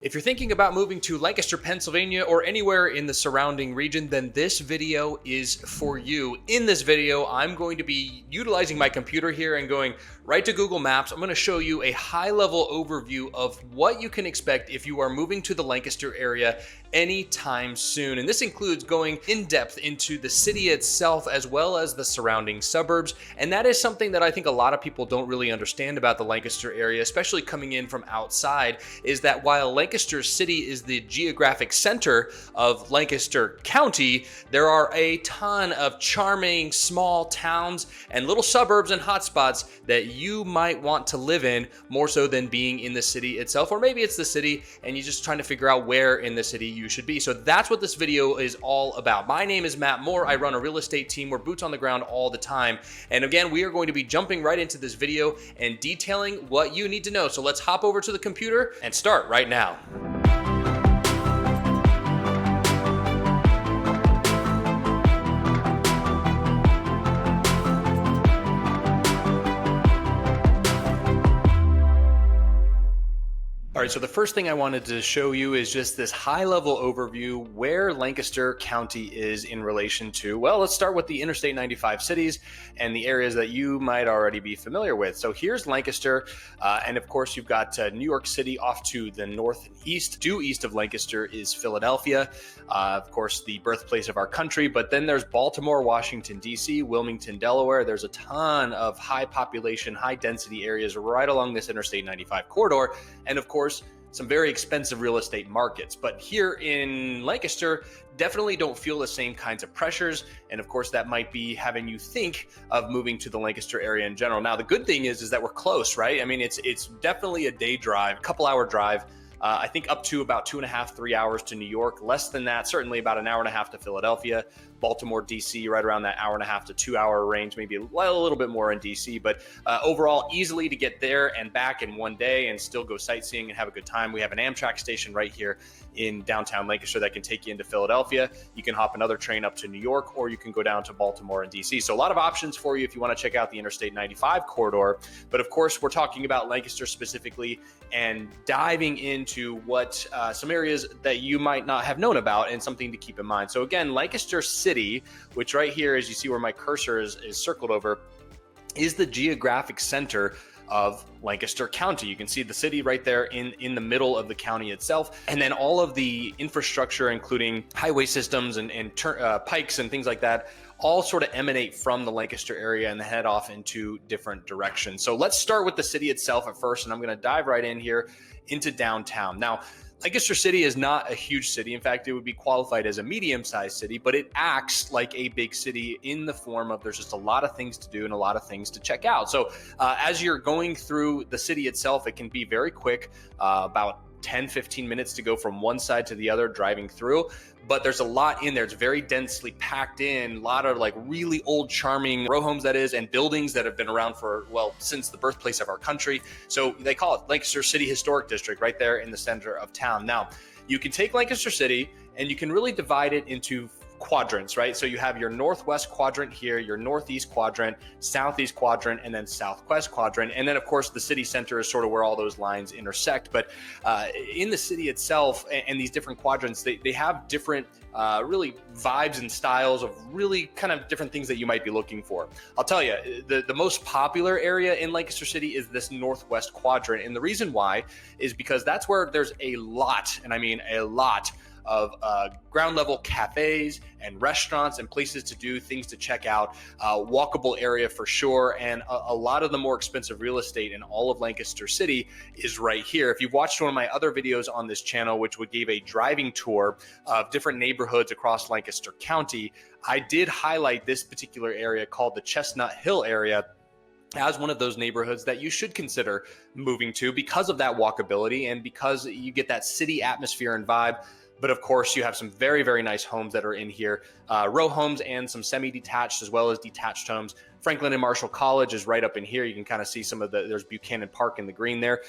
If you're thinking about moving to Lancaster, Pennsylvania, or anywhere in the surrounding region, then this video is for you. In this video, I'm going to be utilizing my computer here and going right to Google Maps. I'm going to show you a high-level overview of what you can expect if you are moving to the Lancaster area anytime soon. And this includes going in depth into the city itself as well as the surrounding suburbs. And that is something that I think a lot of people don't really understand about the Lancaster area, especially coming in from outside, is that while Lancaster City is the geographic center of Lancaster County, there are a ton of charming small towns and little suburbs and hotspots that you might want to live in more so than being in the city itself. Or maybe it's the city and you're just trying to figure out where in the city you should be. So that's what this video is all about. My name is Matt Moore. I run a real estate team. We're boots on the ground all the time. And again, we are going to be jumping right into this video and detailing what you need to know. So let's hop over to the computer and start right now. All right, so the first thing I wanted to show you is just this high-level overview where Lancaster County is in relation to, well, let's start with the Interstate 95 cities and the areas that you might already be familiar with. So here's Lancaster, and of course you've got New York City off to the north and east. Due east of Lancaster is Philadelphia, of course the birthplace of our country, but then there's Baltimore, Washington, D.C., Wilmington, Delaware. There's a ton of high population, high density areas right along this Interstate 95 corridor, and of course some very expensive real estate markets. But here in Lancaster, definitely don't feel the same kinds of pressures. And of course, that might be having you think of moving to the Lancaster area in general. Now, the good thing is that we're close, right? I mean, it's definitely a day drive, couple hour drive. I think up to about 2.5, 3 hours to New York. Less than that, certainly about an hour and a half to Philadelphia. Baltimore, DC, right around that hour and a half to 2 hour range, maybe a little bit more in DC, but overall easily to get there and back in one day and still go sightseeing and have a good time. We have an Amtrak station right here in downtown Lancaster that can take you into Philadelphia. You can hop another train up to New York, or you can go down to Baltimore and DC. So a lot of options for you if you want to check out the Interstate 95 corridor. But of course, we're talking about Lancaster specifically and diving into what some areas that you might not have known about and something to keep in mind. So again, Lancaster City, which right here, as you see where my cursor is circled over, is the geographic center of Lancaster County. You can see the city right there in the middle of the county itself. And then all of the infrastructure, including highway systems and pikes and things like that, all sort of emanate from the Lancaster area and head off into different directions. So let's start with the city itself at first, and I'm going to dive right in here into downtown. Now, Lancaster City is not a huge city. In fact, it would be qualified as a medium-sized city, but it acts like a big city in the form of there's just a lot of things to do and a lot of things to check out. So as you're going through the city itself, it can be very quick, about 10-15 minutes to go from one side to the other driving through, but there's a lot in there. It's very densely packed in, a lot of like really old charming row homes, that is, and buildings that have been around for, well, since the birthplace of our country. So they call it Lancaster City Historic District right there in the center of town. Now, you can take Lancaster City and you can really divide it into quadrants, right? So you have your northwest quadrant here, your northeast quadrant, southeast quadrant, and then southwest quadrant. And then of course the city center is sort of where all those lines intersect. But in the city itself and these different quadrants, they have different really vibes and styles of really kind of different things that you might be looking for. I'll tell you, the most popular area in Lancaster City is this northwest quadrant. And the reason why is because that's where there's a lot, and I mean a lot, of ground level cafes and restaurants and places to do, things to check out, walkable area for sure. And a lot of the more expensive real estate in all of Lancaster City is right here. If you've watched one of my other videos on this channel, which would give a driving tour of different neighborhoods across Lancaster County, I did highlight this particular area called the Chestnut Hill area as one of those neighborhoods that you should consider moving to because of that walkability and because you get that city atmosphere and vibe. But of course, you have some very, very nice homes that are in here, row homes and some semi-detached as well as detached homes. Franklin and Marshall College is right up in here. You can kind of see some of there's Buchanan Park in the green there.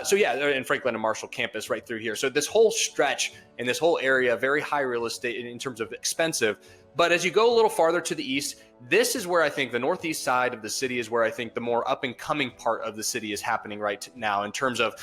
So yeah, and Franklin and Marshall campus right through here. So this whole stretch and this whole area, very high real estate in terms of expensive. But as you go a little farther to the east, this is where I think the northeast side of the city is where I think the more up and coming part of the city is happening right now in terms of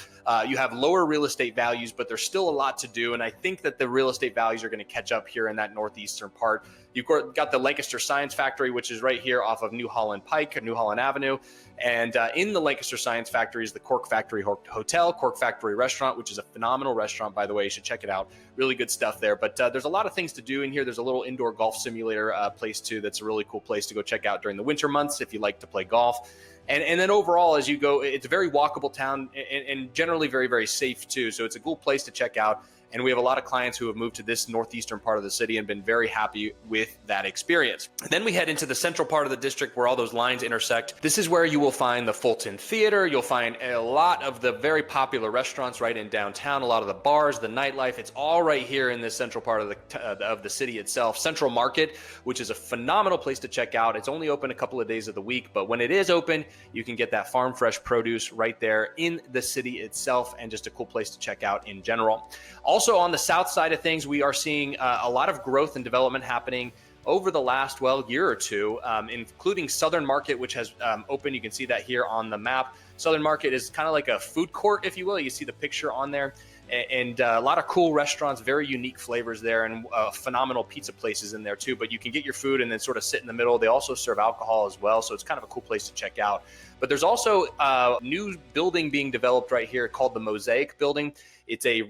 you have lower real estate values, but there's still a lot to do. And I think that the real estate values are going to catch up here in that northeastern part. You've got the Lancaster Science Factory, which is right here off of New Holland Pike, New Holland Avenue. And in the Lancaster Science Factory is the Cork Factory Hotel, Cork Factory Restaurant, which is a phenomenal restaurant, by the way. You should check it out. Really good stuff there. But there's a lot of things to do in here. There's a little indoor golf simulator place, too. That's a really cool place to go check out during the winter months if you like to play golf. And then overall, as you go, it's a very walkable town and generally very, very safe, too. So it's a cool place to check out. And we have a lot of clients who have moved to this northeastern part of the city and been very happy with that experience. And then we head into the central part of the district where all those lines intersect. This is where you will find the Fulton Theater. You'll find a lot of the very popular restaurants right in downtown, a lot of the bars, the nightlife. It's all right here in this central part of the city itself. Central Market, which is a phenomenal place to check out. It's only open a couple of days of the week, but when it is open, you can get that farm fresh produce right there in the city itself, and just a cool place to check out in general. Also on the south side of things, we are seeing a lot of growth and development happening over the last, year or two, including Southern Market, which has opened. You can see that here on the map. Southern Market is kind of like a food court, if you will. You see the picture on there. And a lot of cool restaurants, very unique flavors there, and phenomenal pizza places in there too. But you can get your food and then sort of sit in the middle. They also serve alcohol as well, so it's kind of a cool place to check out. But there's also a new building being developed right here called the Mosaic Building. It's a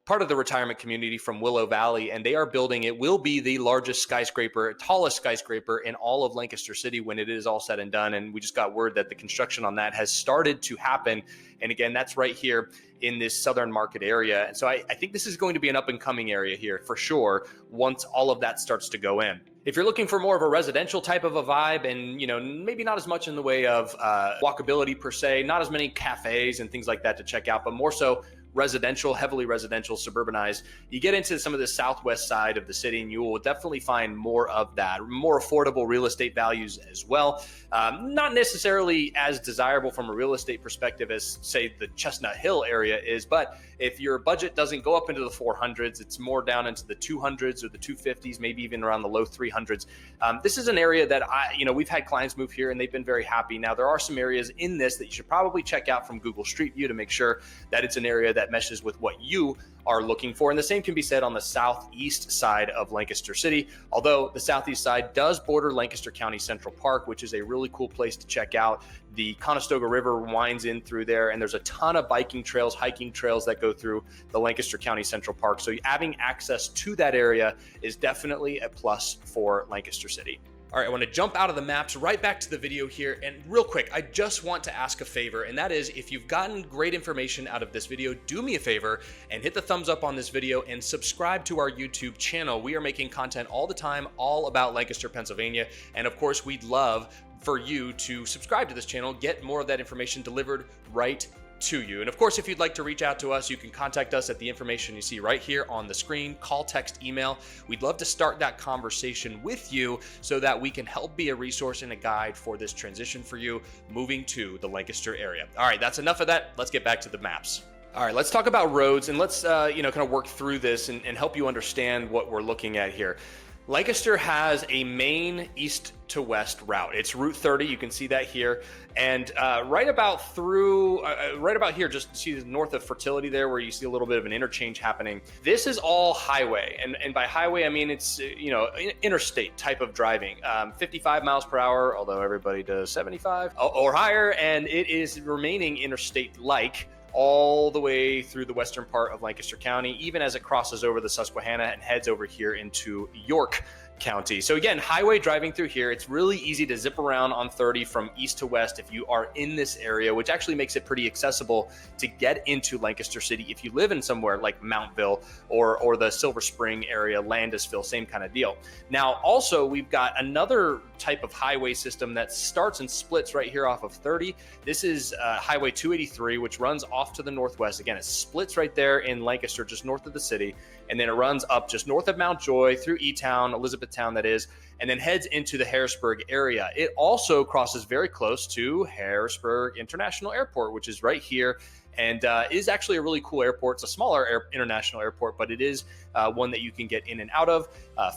part of the retirement community from Willow Valley, and they are building, it will be the largest skyscraper, tallest skyscraper in all of Lancaster City when it is all said and done. And we just got word that the construction on that has started to happen. And again, that's right here in this Southern Market area. And so I think this is going to be an up and coming area here for sure once all of that starts to go in. If you're looking for more of a residential type of a vibe and, maybe not as much in the way of walkability per se, not as many cafes and things like that to check out, but more so residential, heavily residential, suburbanized, you get into some of the southwest side of the city and you will definitely find more of that, more affordable real estate values as well. Not necessarily as desirable from a real estate perspective as, say, the Chestnut Hill area is, but if your budget doesn't go up into the 400s, it's more down into the 200s or the 250s, maybe even around the low 300s. This is an area that we've had clients move here and they've been very happy. Now, there are some areas in this that you should probably check out from Google Street View to make sure that it's an area that meshes with what you are looking for. And the same can be said on the southeast side of Lancaster City, although the southeast side does border Lancaster County Central Park, which is a really cool place to check out. The Conestoga River winds in through there, and there's a ton of biking trails, hiking trails that go through the Lancaster County Central Park. So having access to that area is definitely a plus for Lancaster City. All right, I want to jump out of the maps right back to the video here. And real quick, I just want to ask a favor, and that is if you've gotten great information out of this video, do me a favor and hit the thumbs up on this video and subscribe to our YouTube channel. We are making content all the time, all about Lancaster, Pennsylvania. And of course, we'd love for you to subscribe to this channel, get more of that information delivered right to you. And of course, if you'd like to reach out to us, you can contact us at the information you see right here on the screen. Call, text, email. We'd love to start that conversation with you so that we can help be a resource and a guide for this transition for you moving to the Lancaster area. All right, that's enough of that. Let's get back to the maps. All right, let's talk about roads, and let's kind of work through this and help you understand what we're looking at here. Lancaster has a main east to west route. It's Route 30. You can see that here. And right about here, just see north of Fertility there, where you see a little bit of an interchange happening. This is all highway. And by highway, I mean, it's, interstate type of driving, 55 miles per hour, although everybody does 75 or higher. And it is remaining interstate-like all the way through the western part of Lancaster County, even as it crosses over the Susquehanna and heads over here into York County. So again, highway driving through here, it's really easy to zip around on 30 from east to west if you are in this area, which actually makes it pretty accessible to get into Lancaster City if you live in somewhere like Mountville or the Silver Spring area, Landisville, same kind of deal. Now, also, we've got another type of highway system that starts and splits right here off of 30. This is Highway 283, which runs off to the northwest. Again, it splits right there in Lancaster, just north of the city, and then it runs up just north of Mount Joy through E-Town, Elizabethtown, Elizabethtown that is, and then heads into the Harrisburg area. It also crosses very close to Harrisburg International Airport, which is right here, and is actually a really cool airport. It's a smaller international airport, but it is one that you can get in and out of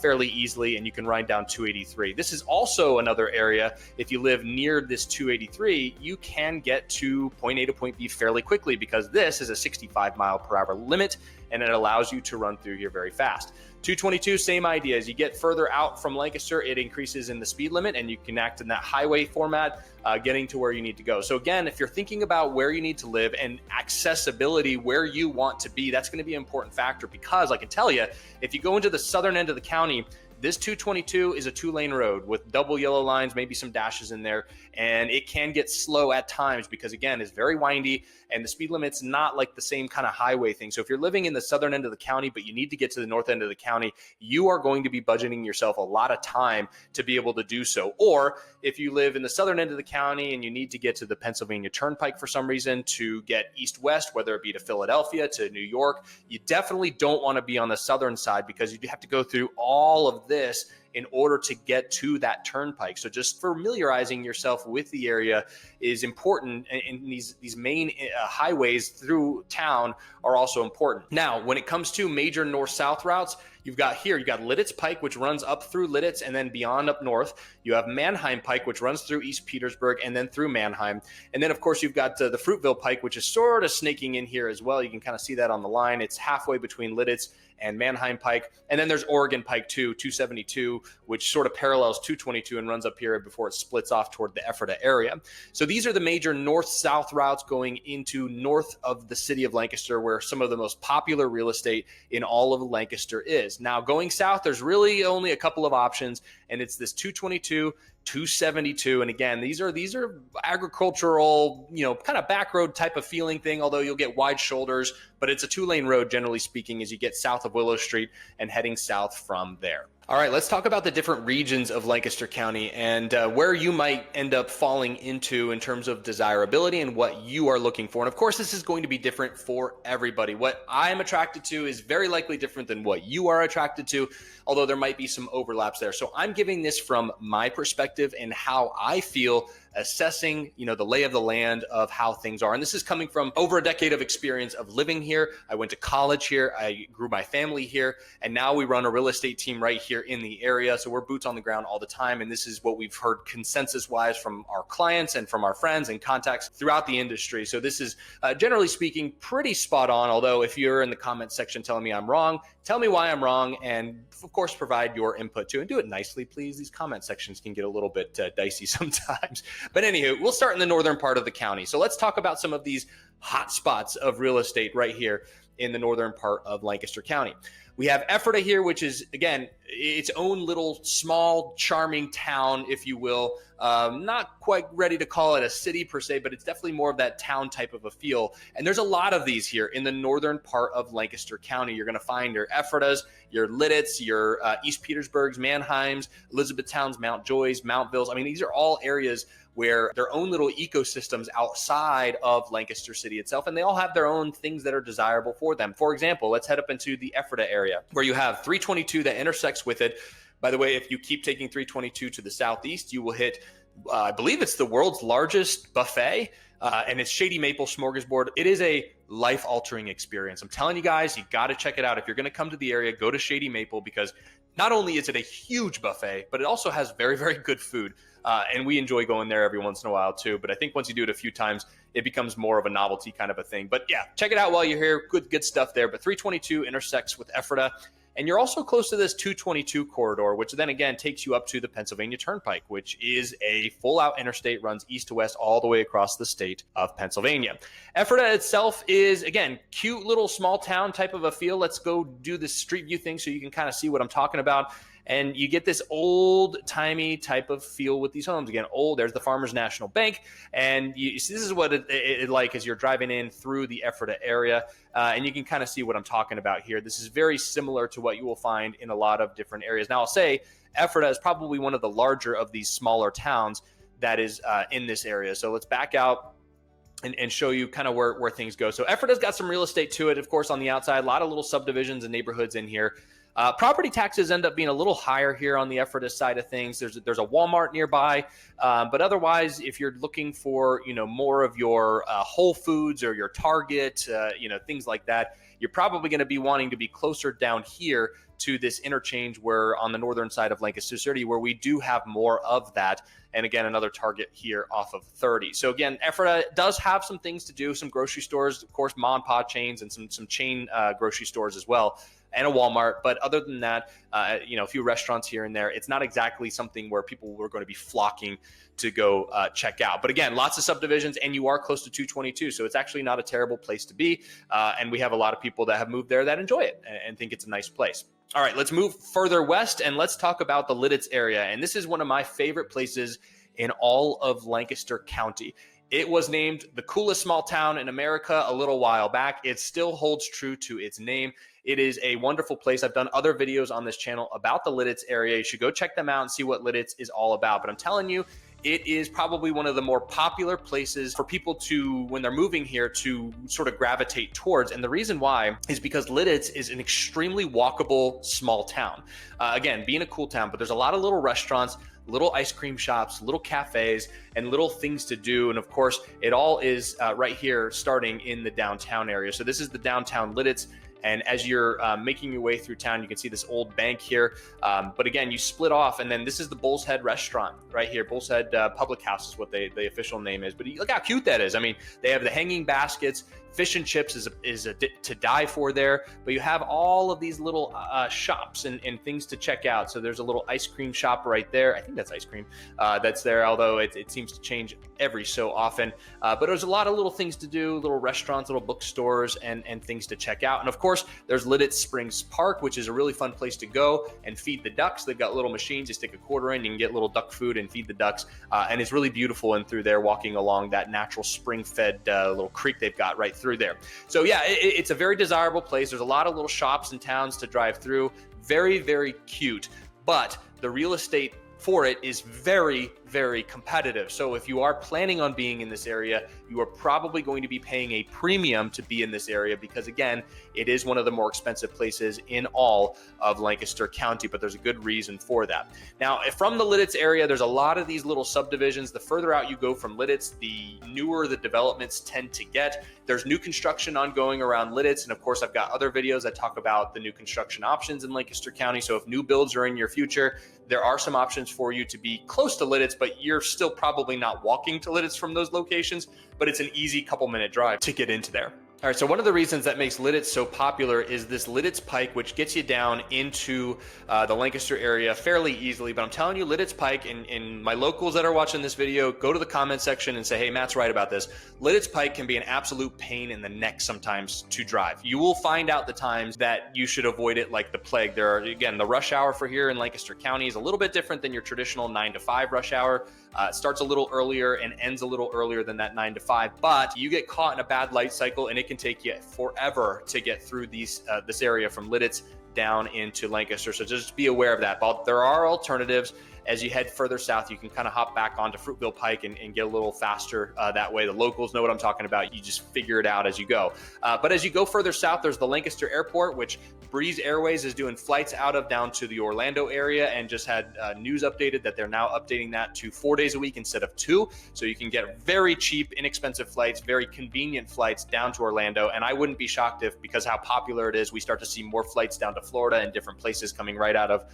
fairly easily, and you can ride down 283. This is also another area, if you live near this 283, you can get to point A to point B fairly quickly, because this is a 65 mile per hour limit, and it allows you to run through here very fast. 222, same idea. As you get further out from Lancaster, it increases in the speed limit, and you can act in that highway format, getting to where you need to go. So again, if you're thinking about where you need to live and accessibility, where you want to be, that's going to be an important factor, because I can tell you, if you go into the southern end of the county, this 222 is a 2-lane road with double yellow lines, maybe some dashes in there, and it can get slow at times because, again, it's very windy and the speed limit's not like the same kind of highway thing. So if you're living in the southern end of the county, but you need to get to the north end of the county, you are going to be budgeting yourself a lot of time to be able to do so. Or if you live in the southern end of the county and you need to get to the Pennsylvania Turnpike for some reason to get east-west, whether it be to Philadelphia, to New York, you definitely don't want to be on the southern side, because you have to go through all of this in order to get to that turnpike. So just familiarizing yourself with the area is important, and these main highways through town are also important. Now, when it comes to major north-south routes, you've got Lititz Pike, which runs up through Lititz and then beyond up north. You have Manheim Pike, which runs through East Petersburg and then through Manheim. And then, of course, you've got the Fruitville Pike, which is sort of snaking in here as well. You can kind of see that on the line. It's halfway between Lititz and Manheim Pike. And then there's Oregon Pike too, 272, which sort of parallels 222 and runs up here before it splits off toward the Ephrata area. So these are the major north-south routes going into north of the city of Lancaster, where some of the most popular real estate in all of Lancaster is. Now, going south, there's really only a couple of options, and it's this 222, 272. And again, these are agricultural, kind of back road type of feeling thing, although you'll get wide shoulders, but it's a 2-lane road, generally speaking, as you get south of Willow Street and heading south from there. All right, let's talk about the different regions of Lancaster County and where you might end up falling into in terms of desirability and what you are looking for. And of course, this is going to be different for everybody. What I'm attracted to is very likely different than what you are attracted to, although there might be some overlaps there. So I'm giving this from my perspective and how I feel, assessing, the lay of the land of how things are. And this is coming from over a decade of experience of living here. I went to college here. I grew my family here. And now we run a real estate team right here in the area. So we're boots on the ground all the time. And this is what we've heard consensus wise from our clients and from our friends and contacts throughout the industry. So this is generally speaking pretty spot on. Although if you're in the comment section telling me I'm wrong, tell me why I'm wrong. And of course, provide your input too, and do it nicely, please. These comment sections can get a little bit dicey sometimes. But anywho, we'll start in the northern part of the county. So let's talk about some of these hot spots of real estate right here in the northern part of Lancaster County. We have Ephrata here, which is, again, its own little small, charming town, if you will. Not quite ready to call it a city per se, but it's definitely more of that town type of a feel. And there's a lot of these here in the northern part of Lancaster County. You're going to find your Ephratas, your Lititz, your East Petersburgs, Manheims, Elizabethtowns, Mount Joys, Mountville's. I mean, these are all areas where their own little ecosystems outside of Lancaster City itself, and they all have their own things that are desirable for them. For example, let's head up into the Ephrata area, where you have 322 that intersects with it. By the way, if you keep taking 322 to the southeast, you will hit, I believe it's the world's largest buffet, and it's Shady Maple Smorgasbord. It is a life-altering experience. I'm telling you guys, you got to check it out. If you're going to come to the area, go to Shady Maple, because not only is it a huge buffet, but it also has very, very good food. And we enjoy going there every once in a while too. But I think once you do it a few times, it becomes more of a novelty kind of a thing. But yeah, check it out while you're here. Good stuff there. But 322 intersects with Ephrata. And you're also close to this 222 corridor, which then again takes you up to the Pennsylvania Turnpike, which is a full-out interstate, runs east to west all the way across the state of Pennsylvania. Ephrata itself is, again, cute little small town type of a feel. Let's go do this street view thing so you can kind of see what I'm talking about. And you get this old-timey type of feel with these homes. Again, there's the Farmers National Bank. And you see, this is what it like as you're driving in through the Ephrata area. And you can kind of see what I'm talking about here. This is very similar to what you will find in a lot of different areas. Now, I'll say Ephrata is probably one of the larger of these smaller towns that is in this area. So let's back out and show you kind of where things go. So Ephrata's got some real estate to it, of course, on the outside. A lot of little subdivisions and neighborhoods in here. Property taxes end up being a little higher here on the Ephrata side of things. There's a Walmart nearby, but otherwise, if you're looking for more of your Whole Foods or your Target, things like that, you're probably going to be wanting to be closer down here to this interchange where on the northern side of Lancaster City, where we do have more of that. And again, another Target here off of 30. So again, Ephrata does have some things to do, some grocery stores, of course, mom and pop chains, and some chain grocery stores as well, and a Walmart. But other than that, a few restaurants here and there. It's not exactly something where people were going to be flocking to go check out. But again, lots of subdivisions, and you are close to 222. So it's actually not a terrible place to be. And we have a lot of people that have moved there that enjoy it and think it's a nice place. All right, let's move further west and let's talk about the Lititz area. And this is one of my favorite places in all of Lancaster County. It was named the coolest small town in America a little while back. It still holds true to its name. It is a wonderful place. I've done other videos on this channel about the Lititz area. You should go check them out and see what Lititz is all about. But I'm telling you, it is probably one of the more popular places for people to, when they're moving here, to sort of gravitate towards. And the reason why is because Lititz is an extremely walkable small town. Again, being a cool town, but there's a lot of little restaurants, little ice cream shops, little cafes, and little things to do. And of course, it all is right here starting in the downtown area. So this is the downtown Lititz. And as you're making your way through town, you can see this old bank here. But again, you split off, and then this is the Bull's Head restaurant right here. Bull's Head Public House is what the official name is. But look how cute that is. I mean, they have the hanging baskets. Fish and chips is to die for there. But you have all of these little shops and things to check out. So there's a little ice cream shop right there. I think that's ice cream that's there, although it seems to change every so often. But there's a lot of little things to do, little restaurants, little bookstores, and things to check out. And of course, there's Lititz Springs Park, which is a really fun place to go and feed the ducks. They've got little machines. You stick a quarter in, you can get little duck food and feed the ducks. And it's really beautiful and through there, walking along that natural spring-fed little creek they've got right through there. So yeah, it's a very desirable place. There's a lot of little shops and towns to drive through. Very, very cute. But the real estate for it is very, very competitive. So if you are planning on being in this area, you are probably going to be paying a premium to be in this area because, again, it is one of the more expensive places in all of Lancaster County, but there's a good reason for that. Now, from the Lititz area, there's a lot of these little subdivisions. The further out you go from Lititz, the newer the developments tend to get. There's new construction ongoing around Lititz, and of course, I've got other videos that talk about the new construction options in Lancaster County. So if new builds are in your future, there are some options for you to be close to Lititz, but you're still probably not walking to Lititz from those locations, but it's an easy couple-minute drive to get into there. All right, so one of the reasons that makes Lititz so popular is this Lititz Pike, which gets you down into the Lancaster area fairly easily. But I'm telling you, Lititz Pike, and my locals that are watching this video, go to the comment section and say, hey, Matt's right about this. Lititz Pike can be an absolute pain in the neck sometimes to drive. You will find out the times that you should avoid it like the plague. There are, again, the rush hour for here in Lancaster County is a little bit different than your traditional 9 to 5 rush hour. It starts a little earlier and ends a little earlier than that 9 to 5, but you get caught in a bad light cycle and it can take you forever to get through this area from Lititz down into Lancaster. So just be aware of that. But there are alternatives. As you head further south, you can kind of hop back onto Fruitville Pike and get a little faster that way. The locals know what I'm talking about. You just figure it out as you go. But as you go further south, there's the Lancaster Airport, which Breeze Airways is doing flights out of down to the Orlando area, and just had news updated that they're now updating that to 4 days a week instead of 2. So you can get very cheap, inexpensive flights, very convenient flights down to Orlando. And I wouldn't be shocked if, because how popular it is, we start to see more flights down to Florida and different places coming right out of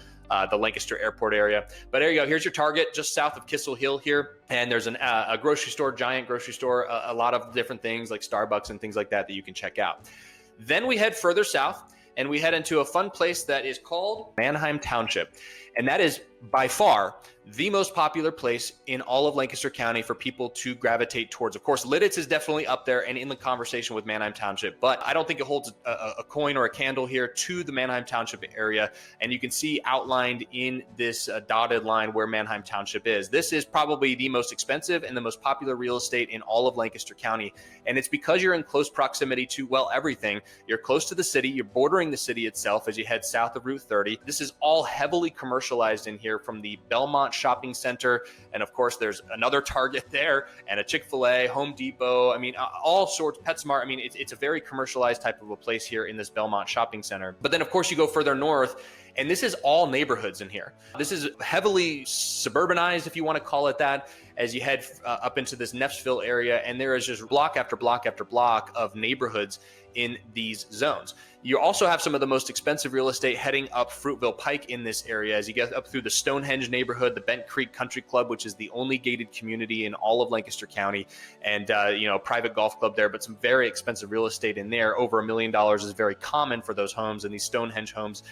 the Lancaster Airport area. But there you go. Here's your Target just south of Kissel Hill here. And there's a grocery store, giant grocery store, a lot of different things like Starbucks and things like that you can check out. Then we head further south and we head into a fun place that is called Manheim Township. And that is by far the most popular place in all of Lancaster County for people to gravitate towards. Of course, Lititz is definitely up there and in the conversation with Manheim Township, but I don't think it holds a coin or a candle here to the Manheim Township area. And you can see outlined in this dotted line where Manheim Township is. This is probably the most expensive and the most popular real estate in all of Lancaster County. And it's because you're in close proximity to, well, everything. You're close to the city. You're bordering the city itself as you head south of Route 30. This is all heavily commercialized in here. here from the Belmont Shopping Center. And of course, there's another Target there and a Chick-fil-A, Home Depot. I mean, all sorts, PetSmart. I mean, it's a very commercialized type of a place here in this Belmont Shopping Center. But then, of course, you go further north, and this is all neighborhoods in here. This is heavily suburbanized, if you want to call it that, as you head up into this Neffsville area. And there is just block after block after block of neighborhoods in these zones. You also have some of the most expensive real estate heading up Fruitville Pike in this area as you get up through the Stonehenge neighborhood, the Bent Creek Country Club, which is the only gated community in all of Lancaster County, and a private golf club there, but some very expensive real estate in there. Over $1 million is very common for those homes, and these Stonehenge homes,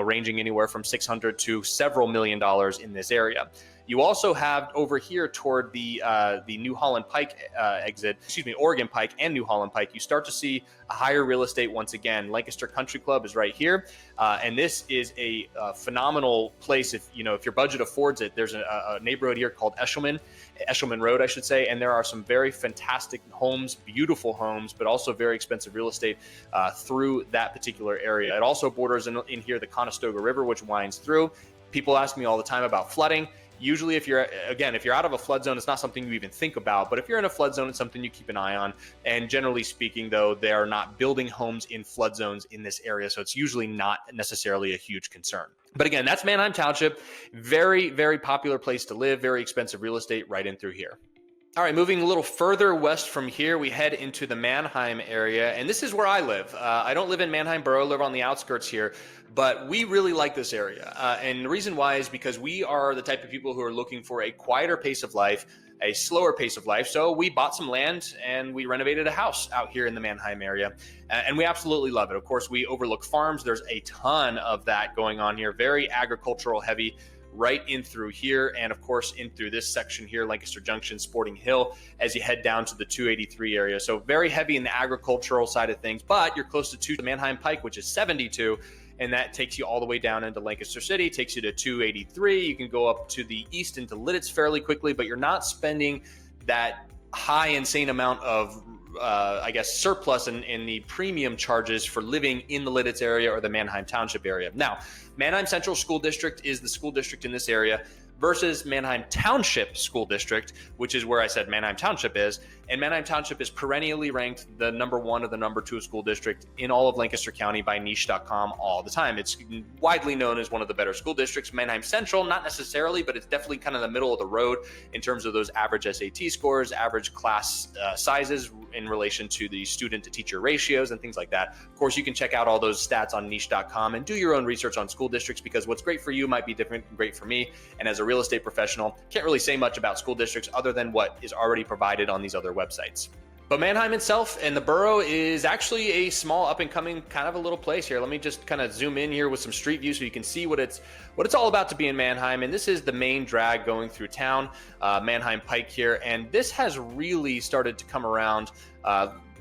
ranging anywhere from $600,000 to several $1 million in this area. You also have over here toward the New Holland Pike Oregon Pike and New Holland Pike, you start to see a higher real estate once again. Lancaster Country Club is right here, and this is a phenomenal place if your budget affords it. There's a neighborhood here called Eshelman Road, I should say, and there are some very fantastic homes, beautiful homes, but also very expensive real estate through that particular area. It also borders in here the Conestoga River, which winds through. People ask me all the time about flooding. Usually, if you're out of a flood zone, it's not something you even think about. But if you're in a flood zone, it's something you keep an eye on. And generally speaking, though, they are not building homes in flood zones in this area. So it's usually not necessarily a huge concern. But again, that's Manheim Township. Very, very popular place to live. Very expensive real estate right in through here. All right, moving a little further west from here, we head into the Manheim area, and this is where I live. I don't live in Manheim Borough, I live on the outskirts here, but we really like this area. And the reason why is because we are the type of people who are looking for a quieter pace of life, a slower pace of life. So we bought some land and we renovated a house out here in the Manheim area, and we absolutely love it. Of course, we overlook farms. There's a ton of that going on here, very agricultural heavy, right in through here, and of course in through this section here, Lancaster Junction, Sporting Hill, as you head down to the 283 area. So very heavy in the agricultural side of things, but you're close to the Manheim Pike, which is 72, and that takes you all the way down into Lancaster City, takes you to 283. You can go up to the east into Lititz fairly quickly, but you're not spending that high, insane amount of surplus in the premium charges for living in the Lititz area or the Manheim Township area. Now, Manheim Central School District is the school district in this area versus Manheim Township School District, which is where I said Manheim Township is. And Manheim Township is perennially ranked the number 1 or the number 2 school district in all of Lancaster County by niche.com all the time. It's widely known as one of the better school districts. Manheim Central, not necessarily, but it's definitely kind of the middle of the road in terms of those average SAT scores, average class sizes in relation to the student to teacher ratios and things like that. Of course, you can check out all those stats on niche.com and do your own research on school districts, because what's great for you might be different and great for me. And as a real estate professional, can't really say much about school districts other than what is already provided on these other websites. But Manheim itself and the borough is actually a small up and coming kind of a little place here. Let me just kind of zoom in here with some street view so you can see what it's all about to be in Manheim. And this is the main drag going through town, Manheim Pike here. And this has really started to come around,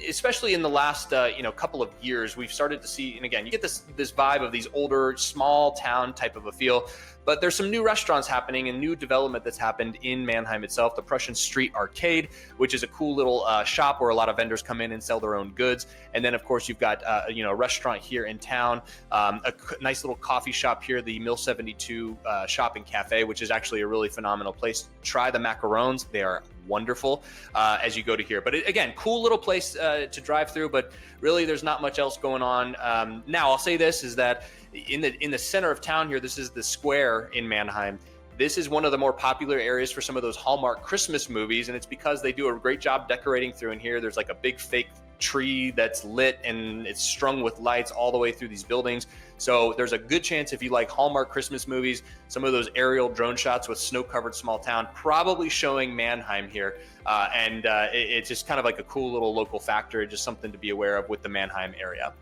especially in the last couple of years. We've started to see, and again, you get this vibe of these older small town type of a feel. But there's some new restaurants happening and new development that's happened in Manheim itself. The Prussian Street Arcade, which is a cool little shop where a lot of vendors come in and sell their own goods. And then, of course, you've got a restaurant here in town, a nice little coffee shop here, the Mill 72 Shop and Cafe, which is actually a really phenomenal place. Try the macarons; they are wonderful as you go to here. But again, cool little place to drive through. But really, there's not much else going on. Now, I'll say this is that in the center of town here, this is the square in Manheim. This is one of the more popular areas for some of those Hallmark Christmas movies, and it's because they do a great job decorating through in here. There's like a big fake tree that's lit and it's strung with lights all the way through these buildings. So there's a good chance if you like Hallmark Christmas movies, some of those aerial drone shots with snow-covered small town, probably showing Manheim here. It's just kind of like a cool little local factor, just something to be aware of with the Manheim area.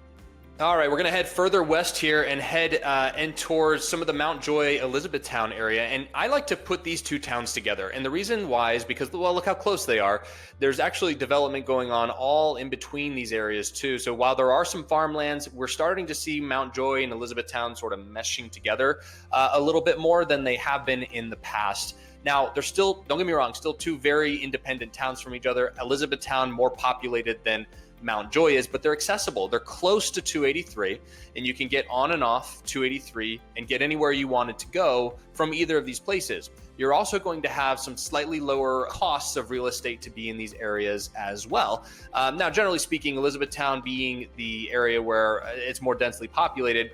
All right, we're going to head further west here and head towards some of the Mount Joy, Elizabethtown area. And I like to put these two towns together. And the reason why is because, well, look how close they are. There's actually development going on all in between these areas too. So while there are some farmlands, we're starting to see Mount Joy and Elizabethtown sort of meshing together a little bit more than they have been in the past. Now, they're still, don't get me wrong, still two very independent towns from each other. Elizabethtown more populated than Mount Joy is, but they're accessible. They're close to 283, and you can get on and off 283 and get anywhere you wanted to go from either of these places. You're also going to have some slightly lower costs of real estate to be in these areas as well. Now, generally speaking, Elizabethtown being the area where it's more densely populated,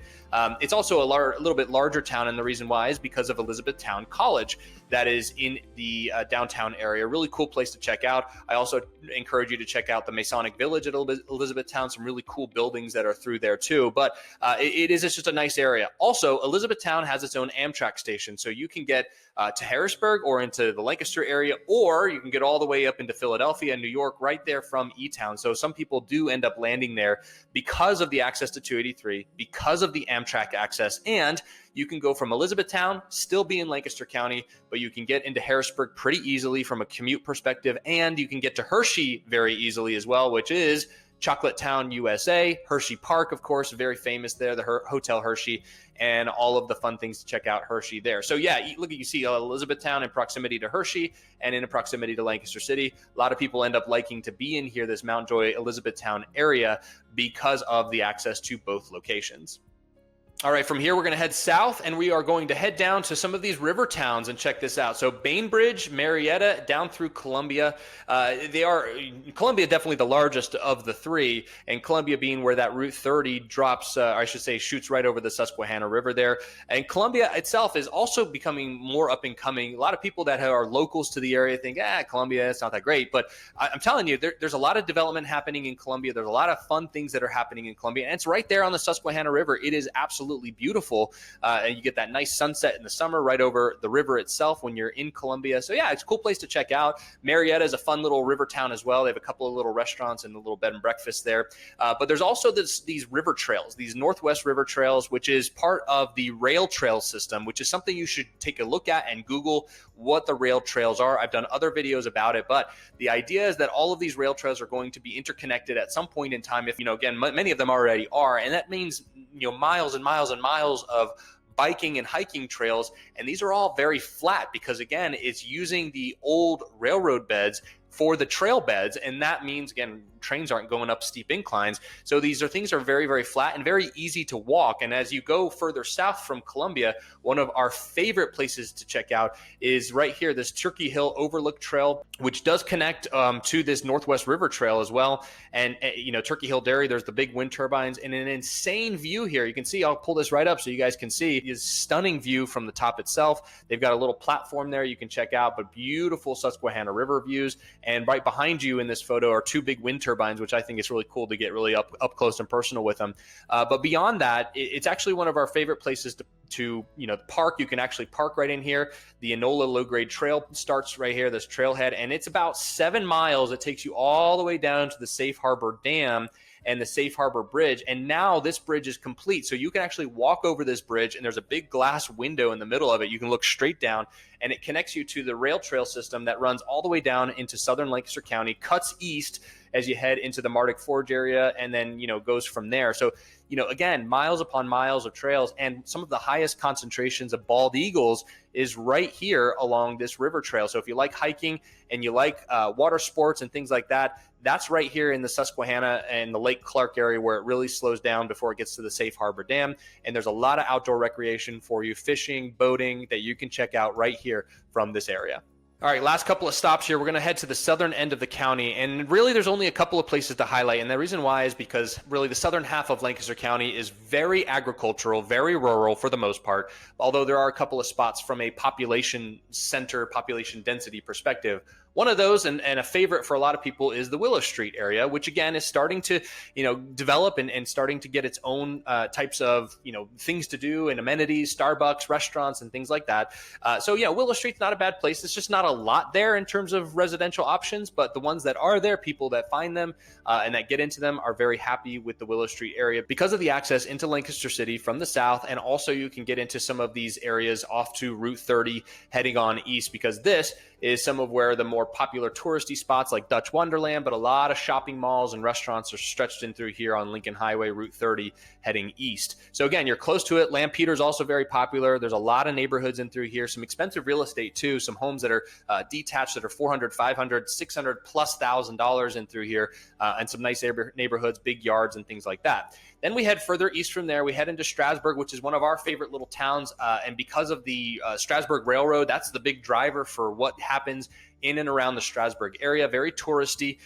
it's also a little bit larger town, and the reason why is because of Elizabethtown College that is in the downtown area. Really cool place to check out. I also encourage you to check out the Masonic Village at Elizabethtown, some really cool buildings that are through there too, but it is just a nice area. Also, Elizabethtown has its own Amtrak station, so you can get to Harrisburg or into the Lancaster area, or you can get all the way up into Philadelphia and New York right there from E-Town. So some people do end up landing there because of the access to 283, because of the Amtrak access, and you can go from Elizabethtown, still be in Lancaster County, but you can get into Harrisburg pretty easily from a commute perspective, and you can get to Hershey very easily as well, which is Chocolate Town, USA. Hershey Park, of course, very famous there, the Hotel Hershey, and all of the fun things to check out Hershey there. So yeah, look, you see Elizabethtown in proximity to Hershey and in proximity to Lancaster City. A lot of people end up liking to be in here, this Mount Joy, Elizabethtown area, because of the access to both locations. All right, from here, we're going to head south, and we are going to head down to some of these river towns and check this out. So Bainbridge, Marietta, down through Columbia. Columbia definitely the largest of the three, and Columbia being where that Route 30 drops, I should say, shoots right over the Susquehanna River there. And Columbia itself is also becoming more up and coming. A lot of people that are locals to the area think, Columbia, it's not that great. But I'm telling you, there's a lot of development happening in Columbia. There's a lot of fun things that are happening in Columbia, and it's right there on the Susquehanna River. It is absolutely beautiful, and you get that nice sunset in the summer right over the river itself when you're in Columbia. So yeah, it's a cool place to check out. Marietta is a fun little river town as well. They have a couple of little restaurants and a little bed and breakfast there, but there's also these river trails, these Northwest River Trails, which is part of the rail trail system, which is something you should take a look at and Google what the rail trails are. I've done other videos about it, but the idea is that all of these rail trails are going to be interconnected at some point in time. If, again, many of them already are, and that means, miles and miles and miles of biking and hiking trails. And these are all very flat because, again, it's using the old railroad beds for the trail beds. And that means, again, trains aren't going up steep inclines. So these things are very, very flat and very easy to walk. And as you go further south from Columbia, one of our favorite places to check out is right here, this Turkey Hill Overlook Trail, which does connect to this Northwest River Trail as well. And, Turkey Hill Dairy, there's the big wind turbines and an insane view here. You can see, I'll pull this right up so you guys can see, is stunning view from the top itself. They've got a little platform there you can check out, but beautiful Susquehanna River views. And right behind you in this photo are two big wind turbines, which I think is really cool to get really up close and personal with them. But beyond that, it's actually one of our favorite places to park. You can actually park right in here. The Enola Low Grade Trail starts right here, this trailhead, and it's about 7 miles. It takes you all the way down to the Safe Harbor Dam and the Safe Harbor Bridge. And now this bridge is complete. So you can actually walk over this bridge, and there's a big glass window in the middle of it. You can look straight down, and it connects you to the rail trail system that runs all the way down into southern Lancaster County, cuts east as you head into the Mardick Forge area, and then, goes from there. So, again, miles upon miles of trails, and some of the highest concentrations of bald eagles is right here along this river trail. So if you like hiking and you like water sports and things like that, that's right here in the Susquehanna and the Lake Clark area where it really slows down before it gets to the Safe Harbor Dam. And there's a lot of outdoor recreation for you, fishing, boating, that you can check out right here from this area. All right, last couple of stops here. We're going to head to the southern end of the county, and really there's only a couple of places to highlight, and the reason why is because really the southern half of Lancaster County is very agricultural, very rural for the most part, although there are a couple of spots from a population center, population density perspective. One of those, and a favorite for a lot of people, is the Willow Street area, which again is starting to, develop and starting to get its own types of, things to do and amenities, Starbucks, restaurants, and things like that. So yeah, Willow Street's not a bad place. It's just not a lot there in terms of residential options, but the ones that are there, people that find them and that get into them are very happy with the Willow Street area because of the access into Lancaster City from the south, and also you can get into some of these areas off to Route 30 heading on east, because this is some of where the more popular touristy spots like Dutch Wonderland, but a lot of shopping malls and restaurants are stretched in through here on Lincoln Highway, Route 30, heading east. So again, you're close to it. Lampeter is also very popular. There's a lot of neighborhoods in through here, some expensive real estate too, some homes that are detached that are $400, $500, $600 plus $1,000 in through here, and some nice neighborhoods, big yards and things like that. Then we head further east from there. We head into Strasburg, which is one of our favorite little towns. And because of the Strasburg Railroad, that's the big driver for what happens in and around the Strasburg area. Very touristy.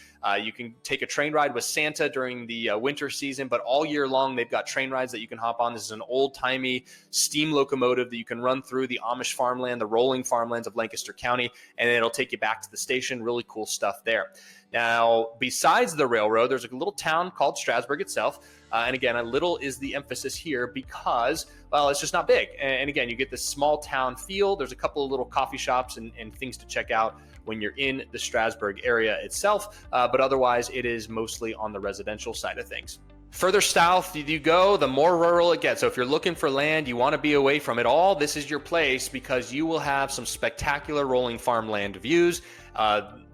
You can take a train ride with Santa during the winter season, but all year long, they've got train rides that you can hop on. This is an old-timey steam locomotive that you can run through the Amish farmland, the rolling farmlands of Lancaster County, and it'll take you back to the station. Really cool stuff there. Now, besides the railroad, there's a little town called Strasburg itself. And again, a little is the emphasis here because, well, it's just not big. And again, you get this small town feel. There's a couple of little coffee shops and things to check out when you're in the Strasburg area itself. But otherwise, it is mostly on the residential side of things. Further south you go, the more rural it gets. So if you're looking for land, you want to be away from it all, this is your place because you will have some spectacular rolling farmland views.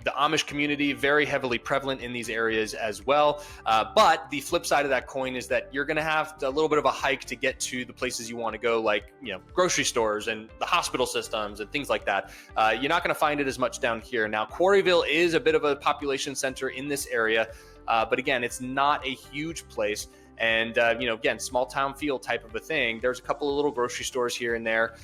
The Amish community, very heavily prevalent in these areas as well. But the flip side of that coin is that you're going to have a little bit of a hike to get to the places you want to go, like, grocery stores and the hospital systems and things like that. You're not going to find it as much down here. Now, Quarryville is a bit of a population center in this area. But again, it's not a huge place. And, again, small town feel type of a thing. There's a couple of little grocery stores here and there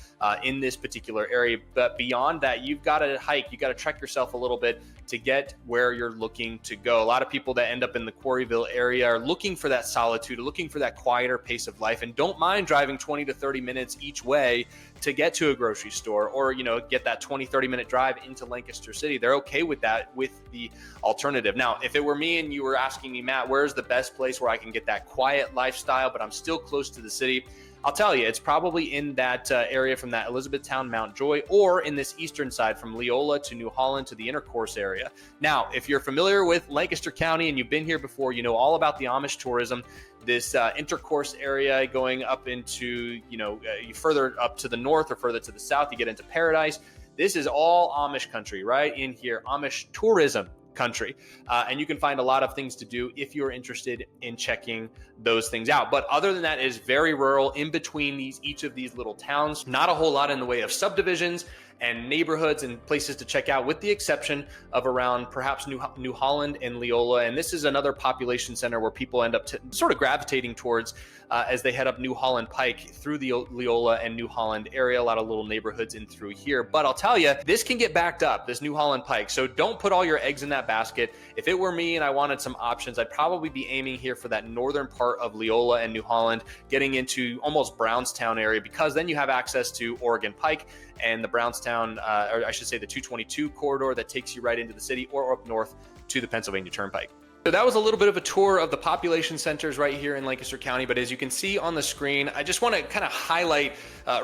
in this particular area. But beyond that, you've got to hike. You got to trek yourself a little bit to get where you're looking to go. A lot of people that end up in the Quarryville area are looking for that solitude, looking for that quieter pace of life, and don't mind driving 20 to 30 minutes each way to get to a grocery store or, get that 20, 30-minute drive into Lancaster City. They're okay with that with the alternative. Now, if it were me and you were asking me, Matt, where's the best place where I can get that quiet lifestyle, but I'm still close to the city? I'll tell you, it's probably in that area from that Elizabethtown, Mount Joy, or in this eastern side from Leola to New Holland to the Intercourse area. Now, if you're familiar with Lancaster County and you've been here before, you know all about the Amish tourism. This Intercourse area going up into, further up to the north or further to the south, you get into Paradise. This is all Amish country right in here, Amish tourism country. And you can find a lot of things to do if you're interested in checking those things out. But other than that, it is very rural in between each of these little towns. Not a whole lot in the way of subdivisions and neighborhoods and places to check out, with the exception of around perhaps New Holland and Leola. And this is another population center where people end up sort of gravitating towards as they head up New Holland Pike through the Leola and New Holland area. A lot of little neighborhoods in through here. But I'll tell you, this can get backed up, this New Holland Pike. So don't put all your eggs in that basket. If it were me and I wanted some options, I'd probably be aiming here for that northern part of Leola and New Holland, getting into almost Brownstown area, because then you have access to Oregon Pike and the Brownstown, or I should say the 222 corridor that takes you right into the city, or up north to the Pennsylvania Turnpike. So that was a little bit of a tour of the population centers right here in Lancaster County. But as you can see on the screen, I just want to kind of highlight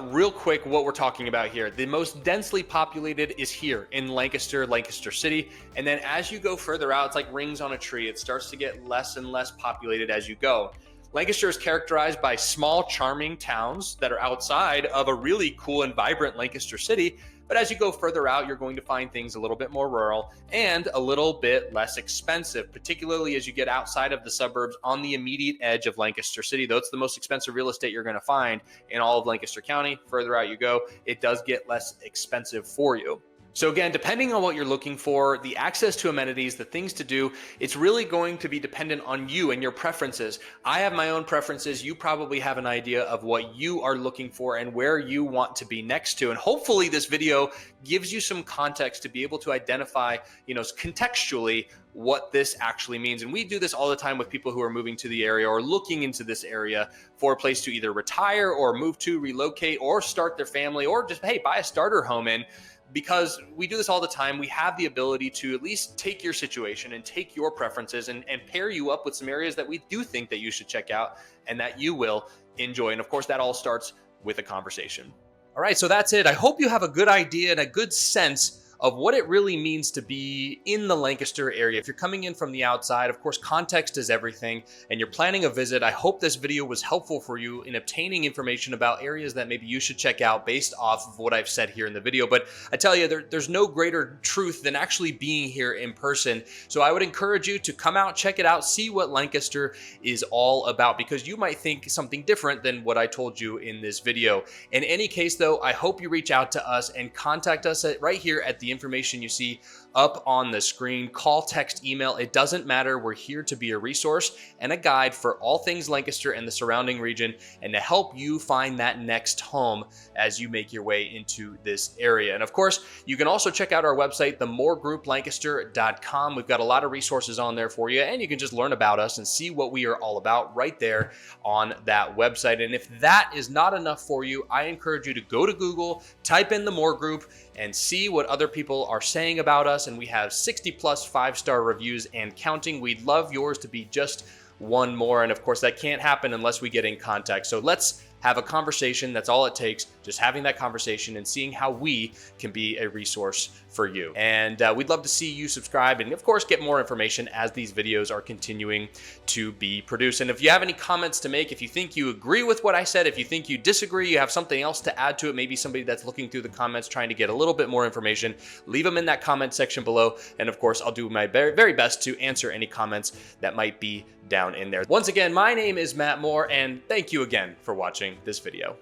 real quick what we're talking about here. The most densely populated is here in Lancaster City. And then as you go further out, it's like rings on a tree. It starts to get less and less populated as you go. Lancaster is characterized by small, charming towns that are outside of a really cool and vibrant Lancaster City. But as you go further out, you're going to find things a little bit more rural and a little bit less expensive, particularly as you get outside of the suburbs on the immediate edge of Lancaster City. Though it's the most expensive real estate you're going to find in all of Lancaster County, further out you go, it does get less expensive for you. So again, depending on what you're looking for, the access to amenities, the things to do, it's really going to be dependent on you and your preferences. I have my own preferences. You probably have an idea of what you are looking for and where you want to be next to. And hopefully this video gives you some context to be able to identify, contextually what this actually means. And we do this all the time with people who are moving to the area or looking into this area for a place to either retire or move to, relocate, or start their family, or just, hey, buy a starter home in. Because we do this all the time, we have the ability to at least take your situation and take your preferences and pair you up with some areas that we do think that you should check out and that you will enjoy. And of course, that all starts with a conversation. All right, so that's it. I hope you have a good idea and a good sense of what it really means to be in the Lancaster area. If you're coming in from the outside, of course, context is everything, and you're planning a visit, I hope this video was helpful for you in obtaining information about areas that maybe you should check out based off of what I've said here in the video. But I tell you, there's no greater truth than actually being here in person. So I would encourage you to come out, check it out, see what Lancaster is all about, because you might think something different than what I told you in this video. In any case, though, I hope you reach out to us and contact us right here at the information you see up on the screen. Call, text, email, it doesn't matter. We're here to be a resource and a guide for all things Lancaster and the surrounding region, and to help you find that next home as you make your way into this area. And of course, you can also check out our website, themoregroup.lancaster.com. We've got a lot of resources on there for you, and you can just learn about us and see what we are all about right there on that website. And if that is not enough for you, I encourage you to go to Google, type in the More Group, and see what other people are saying about us. And we have 60 plus 5-star reviews and counting. We'd love yours to be just one more. And of course, that can't happen unless we get in contact. So let's have a conversation. That's all it takes. Just having that conversation and seeing how we can be a resource for you. And we'd love to see you subscribe and, of course, get more information as these videos are continuing to be produced. And if you have any comments to make, if you think you agree with what I said, if you think you disagree, you have something else to add to it, maybe somebody that's looking through the comments trying to get a little bit more information, leave them in that comment section below. And of course, I'll do my very, very best to answer any comments that might be down in there. Once again, my name is Matt Moore, and thank you again for watching this video.